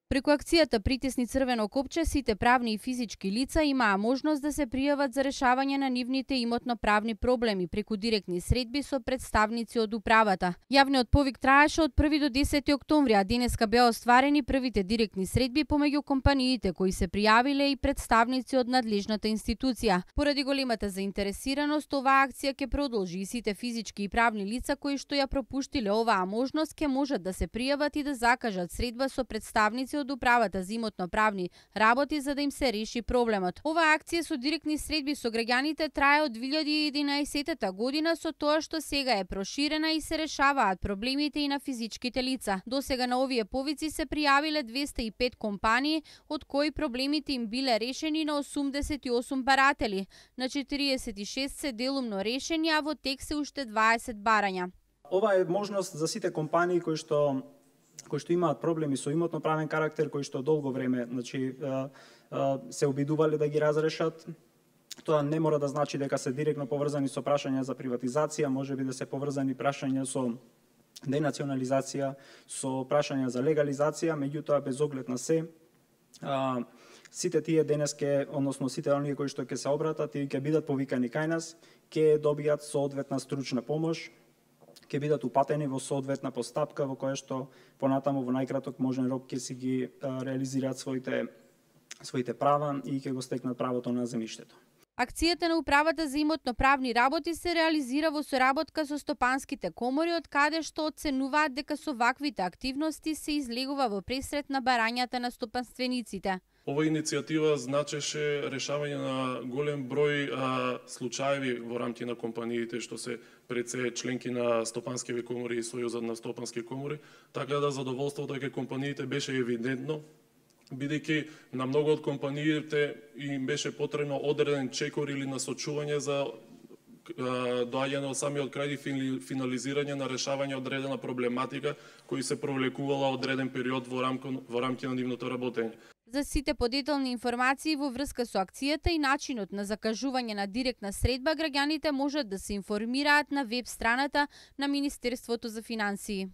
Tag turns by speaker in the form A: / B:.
A: Преку акцијата Притисни црвено копче, сите правни и физички лица имаа можност да се пријават за решавање на нивните имотно-правни проблеми преку директни средби со представници од управата. Јавниот повик траеше од 1 до 10 октомври, а денеска беа остварени првите директни средби помеѓу компаниите кои се пријавиле и представници од надлежната институција. Поради големата заинтересираност, оваа акција ќе продолжи и сите физички и правни лица кои што ја пропуштиле оваа можност ќе можат да се пријават и да закажат средба со представници од управата за имотно-правни работи за да им се реши проблемот. Оваа акција со директни средби со граѓаните трае од 2011 година, со тоа што сега е проширена и се решаваат проблемите и на физичките лица. Досега на овие повици се пријавиле 205 компании, од кои проблемите им биле решени на 88 баратели. На 46 се делумно решени, а во тек се уште 20 барања.
B: Ова е можност за сите компании кои што имаат проблеми со имотно-правен карактер, кои што долго време се обидувале да ги разрешат. Тоа не мора да значи дека се директно поврзани со прашања за приватизација, можеби да се поврзани прашања со денационализација, со прашања за легализација, меѓутоа без оглед на се, сите тие денеске, односно сите оние кои што ќе се обратат и ќе бидат повикани кај нас, ќе добијат соодветна стручна помош, ќе бидат упатени во соодветна постапка во која што понатаму во најкраток можен рок ќе си ги реализираат своите права и ќе го стекнат правото на земјиштето.
A: Акцијата на управата за имотно-правни работи се реализира во соработка со стопанските комори, од каде што оценуваат дека со ваквите активности се излегува во пресрет на барањата на стопанствениците.
C: Ова иницијатива значеше решавање на голем број случаеви во рамки на компаниите што се пред се членки на стопанските комори и Сојузот на стопански комори, така да задоволството дека компаниите беше евидентно, бидејќи на многу од компаниите им беше потребно одреден чекор или насочување за доаѓање од самиот крај и финализирање на решавање одредена проблематика кој се провлекувала одреден период во рамки на нивното работење.
A: За сите подетални информации во врска со акцијата и начинот на закажување на директна средба, граѓаните можат да се информираат на веб страната на Министерството за финансии.